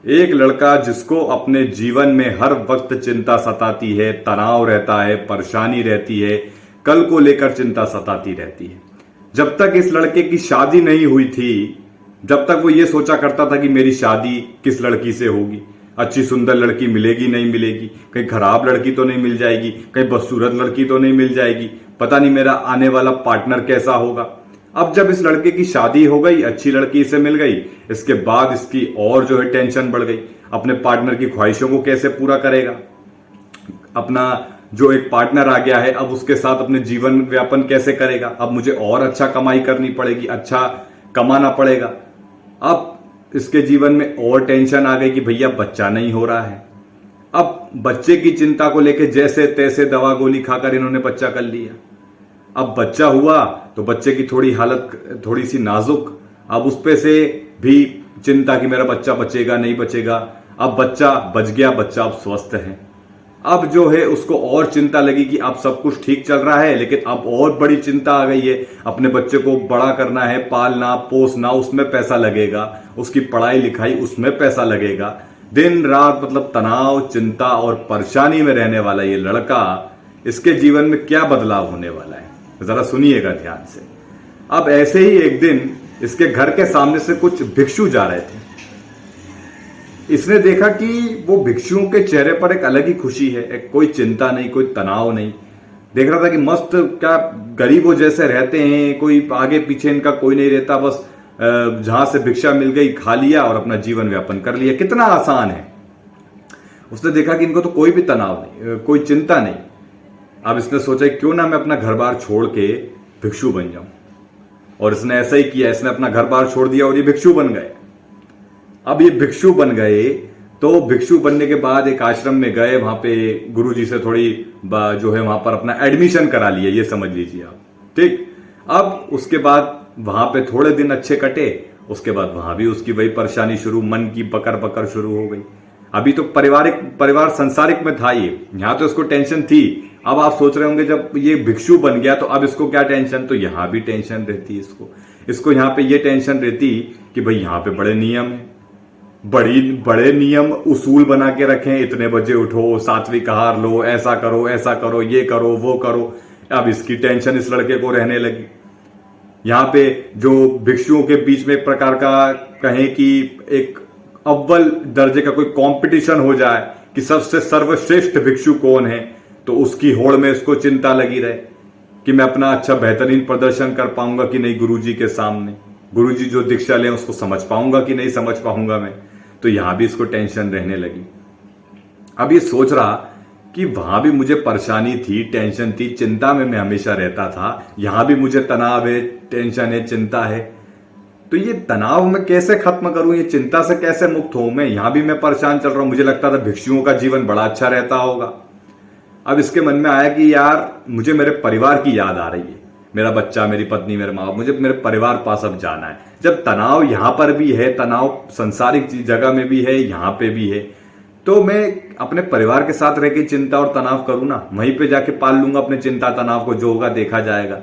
एक लड़का जिसको अपने जीवन में हर वक्त चिंता सताती है, तनाव रहता है, परेशानी रहती है, कल को लेकर चिंता सताती रहती है। जब तक इस लड़के की शादी नहीं हुई थी, जब तक वो ये सोचा करता था कि मेरी शादी किस लड़की से होगी, अच्छी सुंदर लड़की मिलेगी नहीं मिलेगी, कहीं खराब लड़की तो नहीं मिल जाएगी, कहीं बदसूरत लड़की तो नहीं मिल जाएगी, पता नहीं मेरा आने वाला पार्टनर कैसा होगा। अब जब इस लड़के की शादी हो गई, अच्छी लड़की से मिल गई, इसके बाद इसकी और जो है टेंशन बढ़ गई। अपने पार्टनर की ख्वाहिशों को कैसे पूरा करेगा, अपना जो एक पार्टनर आ गया है अब उसके साथ अपने जीवन व्यापन कैसे करेगा। अब मुझे और अच्छा कमाई करनी पड़ेगी, अच्छा कमाना पड़ेगा। अब इसके जीवन में और टेंशन आ गई कि भैया बच्चा नहीं हो रहा है। अब बच्चे की चिंता को लेकर जैसे तैसे दवा गोली खाकर इन्होंने बच्चा कर लिया। अब बच्चा हुआ तो बच्चे की थोड़ी हालत थोड़ी सी नाजुक, अब उस पे से भी चिंता कि मेरा बच्चा बचेगा नहीं बचेगा। अब बच्चा बच गया, बच्चा अब स्वस्थ है। अब जो है उसको और चिंता लगी कि अब सब कुछ ठीक चल रहा है, लेकिन अब और बड़ी चिंता आ गई है, अपने बच्चे को बड़ा करना है, पालना पोसना, उसमें पैसा लगेगा, उसकी पढ़ाई लिखाई उसमें पैसा लगेगा। दिन रात मतलब तनाव, चिंता और परेशानी में रहने वाला ये लड़का, इसके जीवन में क्या बदलाव होने वाला है जरा सुनिएगा ध्यान से। अब ऐसे ही एक दिन इसके घर के सामने से कुछ भिक्षु जा रहे थे। इसने देखा कि वो भिक्षुओं के चेहरे पर एक अलग ही खुशी है, एक कोई चिंता नहीं, कोई तनाव नहीं। देख रहा था कि मस्त क्या गरीबों जैसे रहते हैं, कोई आगे पीछे इनका कोई नहीं रहता, बस जहां से भिक्षा मिल गई खा लिया और अपना जीवन व्यापन कर लिया, कितना आसान है। उसने देखा कि इनको तो कोई भी तनाव नहीं, कोई चिंता नहीं। अब इसने सोचा क्यों ना मैं अपना घर बार छोड़ के भिक्षु बन जाऊं, और इसने ऐसा ही किया। इसने अपना घर बार छोड़ दिया और ये भिक्षु बन गए। अब ये भिक्षु बन गए तो भिक्षु बनने के बाद एक आश्रम में गए, वहां पे गुरुजी से थोड़ी जो है वहां पर अपना एडमिशन करा लिया, ये समझ लीजिए आप। ठीक, अब उसके बाद वहां पे थोड़े दिन अच्छे कटे, उसके बाद वहां भी उसकी वही परेशानी शुरू, मन की पकड़ पकड़ शुरू हो गई। अभी तो परिवार संसारिक में था ये, यहां तो इसको टेंशन थी। अब आप सोच रहे होंगे जब ये भिक्षु बन गया तो अब इसको क्या टेंशन, तो यहां भी टेंशन रहती इसको यहां पे ये टेंशन रहती कि भाई यहां पे बड़े नियम है, बड़े नियम उसूल बना के रखे, इतने बजे उठो, सात्विक आहार लो, ऐसा करो, ये करो, वो करो। अब इसकी टेंशन इस लड़के को रहने लगी। यहां पे जो भिक्षुओं के बीच में एक प्रकार का कहें कि एक अव्वल दर्जे का कोई कंपटीशन हो जाए कि सबसे सर्वश्रेष्ठ भिक्षु कौन है, तो उसकी होड़ में इसको चिंता लगी रहे कि मैं अपना अच्छा बेहतरीन प्रदर्शन कर पाऊंगा कि नहीं गुरुजी के सामने, गुरुजी जो दीक्षा ले उसको समझ पाऊंगा कि नहीं समझ पाऊंगा मैं। तो यहां भी इसको टेंशन रहने लगी। अब ये सोच रहा कि वहां भी मुझे परेशानी थी, टेंशन थी, चिंता में मैं हमेशा रहता था, यहां भी मुझे तनाव है, टेंशन है, चिंता है, तो ये तनाव मैं कैसे खत्म करूं, ये चिंता से कैसे मुक्त हूं मैं। यहां भी मैं परेशान चल रहा हूं, मुझे लगता था भिक्षुओं का जीवन बड़ा अच्छा रहता होगा। अब इसके मन में आया कि यार मुझे मेरे परिवार की याद आ रही है, मेरा बच्चा, मेरी पत्नी, मेरे माँ बाप, मुझे मेरे परिवार पास अब जाना है। जब तनाव यहां पर भी है, तनाव संसारिक जगह में भी है, यहां पे भी है, तो मैं अपने परिवार के साथ रह के चिंता और तनाव करूं ना, वहीं पे जाके पाल लूंगा अपने चिंता तनाव को, जो होगा देखा जाएगा।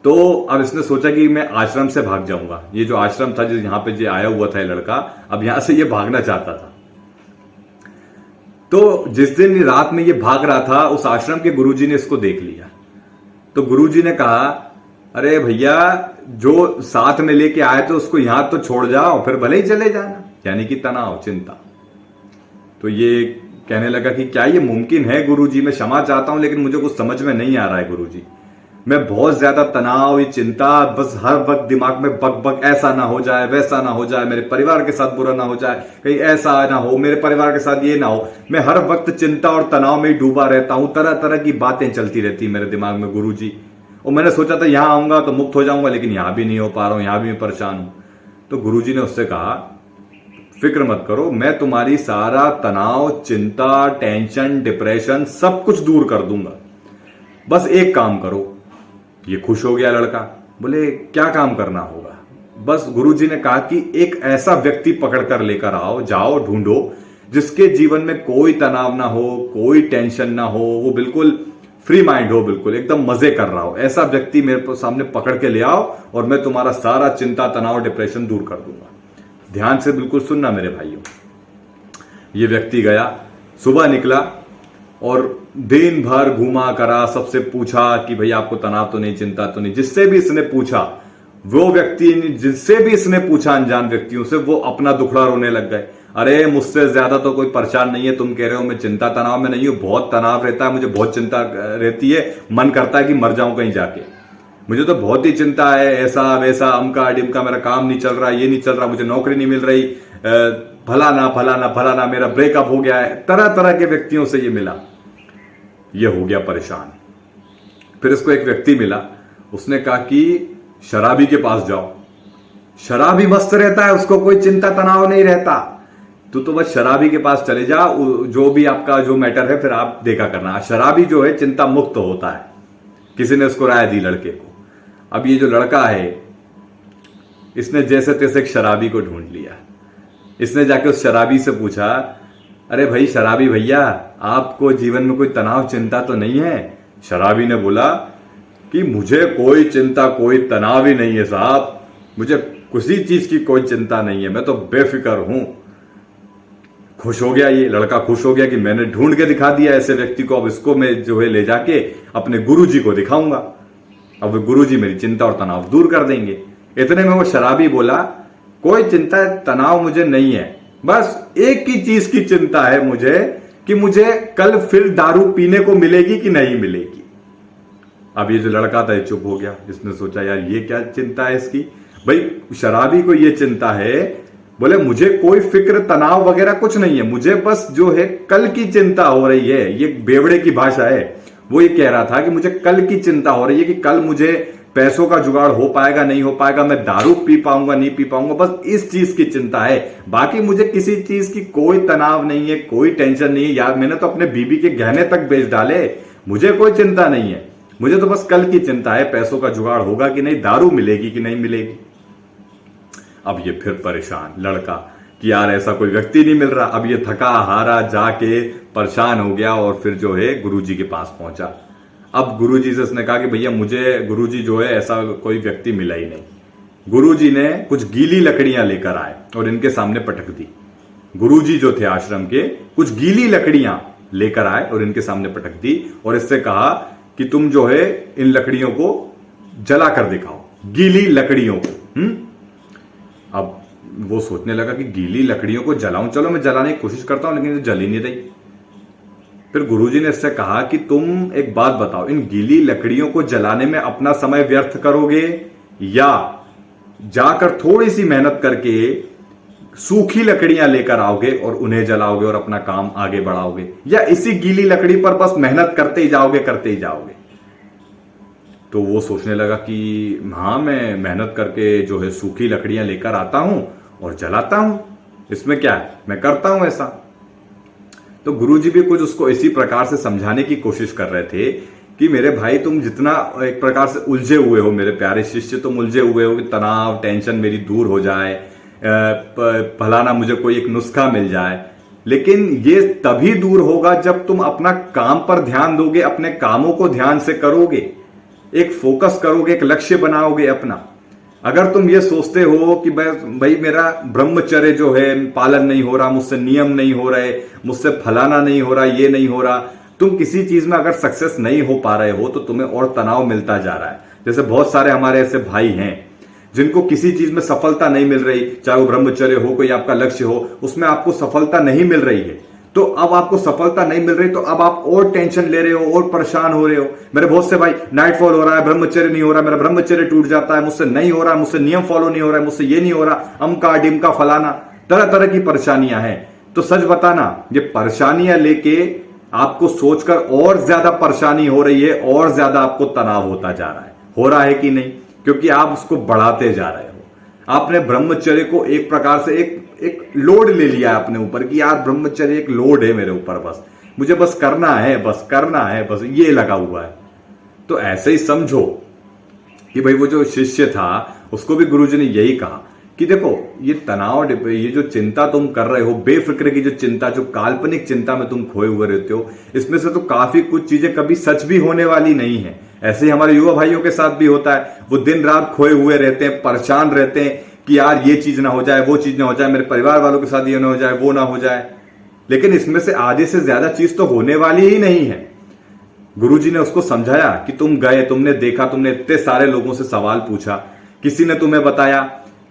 तो अब इसने सोचा कि मैं आश्रम से भाग जाऊंगा। ये जो आश्रम था, जो यहां पे जो आया हुआ था ये लड़का, अब यहां से ये भागना चाहता था। तो जिस दिन रात में ये भाग रहा था, उस आश्रम के गुरुजी ने इसको देख लिया। तो गुरुजी ने कहा, अरे भैया जो साथ में लेके आए तो उसको यहां तो छोड़ जाओ, फिर भले ही चले जाना, यानी कि तनाव, चिंता। तो ये कहने लगा कि क्या ये मुमकिन है गुरुजी, मैं क्षमा चाहता हूं लेकिन मुझे कुछ समझ में नहीं आ रहा है गुरुजी, मैं बहुत ज्यादा तनाव, ये चिंता, बस हर वक्त दिमाग में बक बक, ऐसा ना हो जाए, वैसा ना हो जाए, मेरे परिवार के साथ बुरा ना हो जाए, कहीं ऐसा ना हो, मेरे परिवार के साथ ये ना हो। मैं हर वक्त चिंता और तनाव में ही डूबा रहता हूं, तरह तरह की बातें चलती रहती मेरे दिमाग में गुरुजी। और मैंने सोचा था यहां आऊंगा तो मुक्त हो जाऊंगा, लेकिन यहां भी नहीं हो पा रहा हूं, यहां भी मैं परेशान हूं। तो गुरुजी ने उससे कहा, फिक्र मत करो, मैं तुम्हारी सारा तनाव, चिंता, टेंशन, डिप्रेशन सब कुछ दूर कर दूंगा, बस एक काम करो। ये खुश हो गया लड़का, बोले क्या काम करना होगा। बस गुरुजी ने कहा कि एक ऐसा व्यक्ति पकड़कर लेकर आओ, जाओ ढूंढो जिसके जीवन में कोई तनाव ना हो, कोई टेंशन ना हो, वो बिल्कुल फ्री माइंड हो, बिल्कुल एकदम मजे कर रहा हो, ऐसा व्यक्ति मेरे सामने पकड़ के ले आओ और मैं तुम्हारा सारा चिंता, तनाव, डिप्रेशन दूर कर दूंगा। ध्यान से बिल्कुल सुनना मेरे भाइयों। ये व्यक्ति गया, सुबह निकला और दिन भर घूमा करा, सबसे पूछा कि भाई आपको तनाव तो नहीं, चिंता तो नहीं। जिससे भी इसने पूछा, वो व्यक्ति जिससे भी इसने पूछा अनजान व्यक्तियों से, वो अपना दुखड़ा रोने लग गए। अरे मुझसे ज्यादा तो कोई परेशान नहीं है, तुम कह रहे हो मैं चिंता तनाव में नहीं हूं, बहुत तनाव रहता है मुझे, बहुत चिंता रहती है, मन करता है कि मर जाऊं कहीं जाके, मुझे तो बहुत ही चिंता है, ऐसा वैसा अमका डिमका, मेरा काम नहीं चल रहा, ये नहीं चल रहा, मुझे नौकरी नहीं मिल रही, फलाना फलाना फलाना, मेरा ब्रेकअप हो गया है। तरह तरह के व्यक्तियों से ये मिला, ये हो गया परेशान। फिर इसको एक व्यक्ति मिला, उसने कहा कि शराबी के पास जाओ, शराबी मस्त रहता है, उसको कोई चिंता तनाव नहीं रहता, तू तो बस शराबी के पास चले जा, जो भी आपका जो मैटर है फिर आप देखा करना। शराबी जो है चिंता मुक्त होता है, किसी ने उसको राय दी लड़के को। अब ये जो लड़का है, इसने जैसे तैसे एक शराबी को ढूंढ लिया। इसने जाके उस शराबी से पूछा, अरे भाई शराबी भैया, आपको जीवन में कोई तनाव चिंता तो नहीं है? शराबी ने बोला कि मुझे कोई चिंता कोई तनाव ही नहीं है साहब, मुझे किसी चीज की कोई चिंता नहीं है, मैं तो बेफिक्र हूं। खुश हो गया ये लड़का, खुश हो गया कि मैंने ढूंढ के दिखा दिया ऐसे व्यक्ति को, अब इसको मैं जो है ले जाके अपने गुरुजी को दिखाऊंगा, अब गुरुजी मेरी चिंता और तनाव दूर कर देंगे। इतने में वो शराबी बोला, कोई चिंता तनाव मुझे नहीं है, बस एक ही चीज की चिंता है मुझे कि मुझे कल फिर दारू पीने को मिलेगी कि नहीं मिलेगी। अब ये जो लड़का था चुप हो गया, इसने सोचा यार ये क्या चिंता है इसकी। भाई शराबी को ये चिंता है, बोले मुझे कोई फिक्र तनाव वगैरह कुछ नहीं है, मुझे बस जो है कल की चिंता हो रही है। ये बेवड़े की भाषा है, वो ये कह रहा था कि मुझे कल की चिंता हो रही है कि कल मुझे पैसों का जुगाड़ हो पाएगा नहीं हो पाएगा, मैं दारू पी पाऊंगा नहीं पी पाऊंगा, बस इस चीज की चिंता है, बाकी मुझे किसी चीज की कोई तनाव नहीं है, कोई टेंशन नहीं है। यार मैंने तो अपने बीबी के गहने तक बेच डाले, मुझे कोई चिंता नहीं है, मुझे तो बस कल की चिंता है, पैसों का जुगाड़ होगा कि नहीं, दारू मिलेगी कि नहीं मिलेगी। अब ये फिर परेशान लड़का कि यार ऐसा कोई व्यक्ति नहीं मिल रहा। अब ये थका हारा जाके परेशान हो गया और फिर जो है गुरुजी के पास पहुंचा। अब गुरुजी से उसने कहा कि भैया मुझे गुरुजी जो है ऐसा कोई व्यक्ति मिला ही नहीं। गुरुजी ने कुछ गीली लकड़ियां लेकर आए और इनके सामने पटक दी। गुरुजी जो थे आश्रम के, कुछ गीली लकड़ियां लेकर आए और इनके सामने पटक दी और इससे कहा कि तुम जो है इन लकड़ियों को जला कर दिखाओ, गीली लकड़ियों को। अब वो सोचने लगा कि गीली लकड़ियों को जलाऊं, चलो मैं जलाने की कोशिश करता हूं, लेकिन जल ही नहीं रही। फिर गुरुजी ने इससे कहा कि तुम एक बात बताओ, इन गीली लकड़ियों को जलाने में अपना समय व्यर्थ करोगे या जाकर थोड़ी सी मेहनत करके सूखी लकड़ियां लेकर आओगे और उन्हें जलाओगे और अपना काम आगे बढ़ाओगे, या इसी गीली लकड़ी पर बस मेहनत करते ही जाओगे। तो वो सोचने लगा कि हाँ मैं मेहनत करके जो है सूखी लकड़ियां लेकर आता हूं और जलाता हूं, इसमें क्या है, मैं करता हूं ऐसा। तो गुरुजी भी कुछ उसको इसी प्रकार से समझाने की कोशिश कर रहे थे कि मेरे भाई तुम जितना एक प्रकार से उलझे हुए हो, मेरे प्यारे शिष्य तुम उलझे हुए हो कि तनाव टेंशन मेरी दूर हो जाए, फलाना मुझे कोई एक नुस्खा मिल जाए, लेकिन ये तभी दूर होगा जब तुम अपना काम पर ध्यान दोगे, अपने कामों को ध्यान से करोगे, एक फोकस करोगे, एक लक्ष्य बनाओगे अपना। अगर तुम ये सोचते हो कि भाई मेरा ब्रह्मचर्य जो है पालन नहीं हो रहा, मुझसे नियम नहीं हो रहे, मुझसे फलाना नहीं हो रहा, ये नहीं हो रहा, तुम किसी चीज में अगर सक्सेस नहीं हो पा रहे हो तो तुम्हें और तनाव मिलता जा रहा है। जैसे बहुत सारे हमारे ऐसे भाई हैं जिनको किसी चीज में सफलता नहीं मिल रही, चाहे वो ब्रह्मचर्य हो, कोई आपका लक्ष्य हो, उसमें आपको सफलता नहीं मिल रही है। तो अब आपको सफलता नहीं मिल रही तो अब आप और टेंशन ले रहे हो और परेशान हो रहे हो। मेरे बहुत से भाई नाइटफॉल हो रहा है, ब्रह्मचर्य नहीं हो रहा, मेरा ब्रह्मचर्य टूट जाता है, मुझसे नहीं हो रहा, मुझसे नियम फॉलो नहीं हो रहा है, मुझसे ये नहीं हो रहा, अमका डिमका फलाना, तरह तरह की परेशानियां हैं। तो सच बताना, ये परेशानियां लेके आपको सोचकर और ज्यादा परेशानी हो रही है और ज्यादा आपको तनाव होता जा रहा है। हो रहा है कि नहीं? क्योंकि आप उसको बढ़ाते जा रहे हो। आपने ब्रह्मचर्य को एक प्रकार से एक लोड ले लिया है अपने ऊपर कि यार ब्रह्मचर्य एक लोड है मेरे ऊपर, बस मुझे बस करना है, बस ये लगा हुआ है। तो ऐसे ही समझो कि भाई वो जो शिष्य था उसको भी गुरुजी ने यही कहा कि देखो ये तनाव, ये जो चिंता तुम कर रहे हो, बेफिक्र की जो चिंता, जो काल्पनिक चिंता में तुम खोए हुए रहते हो, इसमें से तो काफी कुछ चीजें कभी सच भी होने वाली नहीं है। ऐसे ही हमारे युवा भाइयों के साथ भी होता है, वो दिन रात खोए हुए रहते हैं, परेशान रहते हैं कि यार ये चीज ना हो जाए, वो चीज ना हो जाए, मेरे परिवार वालों के साथ ये ना हो जाए, वो ना हो जाए। लेकिन इसमें से आधे से ज्यादा चीज तो होने वाली ही नहीं है। गुरुजी ने उसको समझाया कि तुम गए, तुमने देखा, तुमने इतने सारे लोगों से सवाल पूछा, किसी ने तुम्हें बताया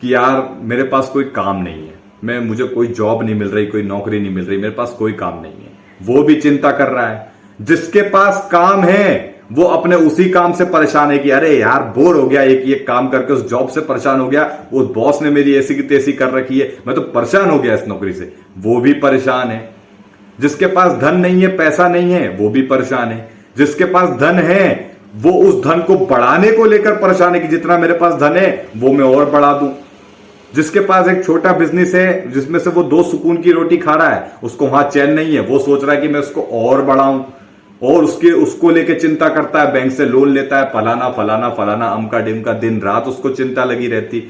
कि यार मेरे पास कोई काम नहीं है, मुझे कोई जॉब नहीं मिल रही, कोई नौकरी नहीं मिल रही, मेरे पास कोई काम नहीं है। वो भी चिंता कर रहा है। जिसके पास काम है वो अपने उसी काम से परेशान है कि अरे यार बोर हो गया, एक ये काम करके उस जॉब से परेशान हो गया, उस बॉस ने मेरी ऐसी की तैसी कर रखी है, मैं तो परेशान हो गया इस नौकरी से, वो भी परेशान है। जिसके पास धन नहीं है, पैसा नहीं है, वो भी परेशान है। जिसके पास धन है वो उस धन को बढ़ाने को लेकर परेशान है कि जितना मेरे पास धन है वो मैं और बढ़ा दूं। जिसके पास एक छोटा बिजनेस है जिसमें से वो 2 सुकून की रोटी खा रहा है, उसको वहां चैन नहीं है, वो सोच रहा है कि मैं उसको और बढ़ाऊं, और उसको लेके चिंता करता है, बैंक से लोन लेता है, फलाना फलाना फलाना, अमका डिमका, दिन रात उसको चिंता लगी रहती।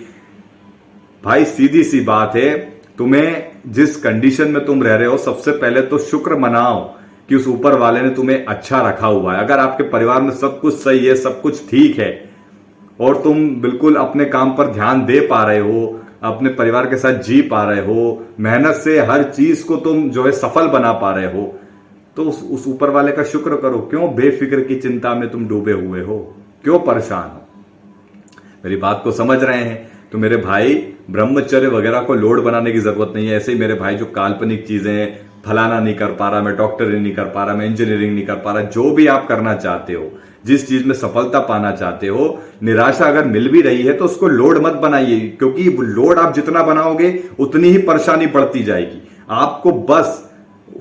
भाई सीधी सी बात है, तुम्हें जिस कंडीशन में तुम रह रहे हो, सबसे पहले तो शुक्र मनाओ कि उस ऊपर वाले ने तुम्हें अच्छा रखा हुआ है। अगर आपके परिवार में सब कुछ सही है, सब कुछ ठीक है, और तुम बिल्कुल अपने काम पर ध्यान दे पा रहे हो, अपने परिवार के साथ जी पा रहे हो, मेहनत से हर चीज को तुम जो है सफल बना पा रहे हो, तो उस ऊपर वाले का शुक्र करो। क्यों बेफिक्र की चिंता में तुम डूबे हुए हो, क्यों परेशान हो? मेरी बात को समझ रहे हैं? तो मेरे भाई, ब्रह्मचर्य वगैरह को लोड बनाने की जरूरत नहीं है। ऐसे ही मेरे भाई जो काल्पनिक चीजें, फलाना नहीं कर पा रहा, मैं डॉक्टरी नहीं कर पा रहा, मैं इंजीनियरिंग नहीं कर पा रहा, जो भी आप करना चाहते हो, जिस चीज में सफलता पाना चाहते हो, निराशा अगर मिल भी रही है तो उसको लोड मत बनाइए, क्योंकि लोड आप जितना बनाओगे उतनी ही परेशानी बढ़ती जाएगी। आपको बस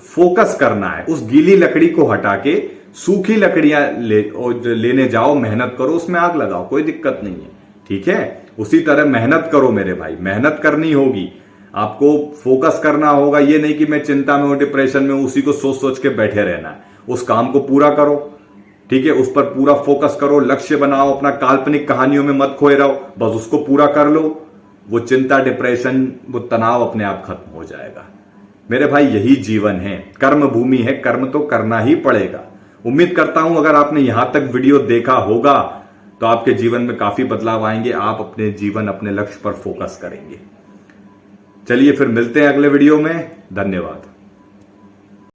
फोकस करना है, उस गीली लकड़ी को हटा के सूखी लकड़ियां लेने जाओ, मेहनत करो, उसमें आग लगाओ, कोई दिक्कत नहीं है। ठीक है? उसी तरह मेहनत करो मेरे भाई, मेहनत करनी होगी, आपको फोकस करना होगा। ये नहीं कि मैं चिंता में हूं, डिप्रेशन में हूं, उसी को सोच सोच के बैठे रहना है। उस काम को पूरा करो, ठीक है? उस पर पूरा फोकस करो, लक्ष्य बनाओ, अपना काल्पनिक कहानियों में मत खोए रहो, बस उसको पूरा कर लो। वो चिंता, डिप्रेशन, वो तनाव अपने आप खत्म हो जाएगा। मेरे भाई यही जीवन है, कर्म भूमि है, कर्म तो करना ही पड़ेगा। उम्मीद करता हूं अगर आपने यहां तक वीडियो देखा होगा तो आपके जीवन में काफी बदलाव आएंगे, आप अपने जीवन, अपने लक्ष्य पर फोकस करेंगे। चलिए फिर मिलते हैं अगले वीडियो में। धन्यवाद।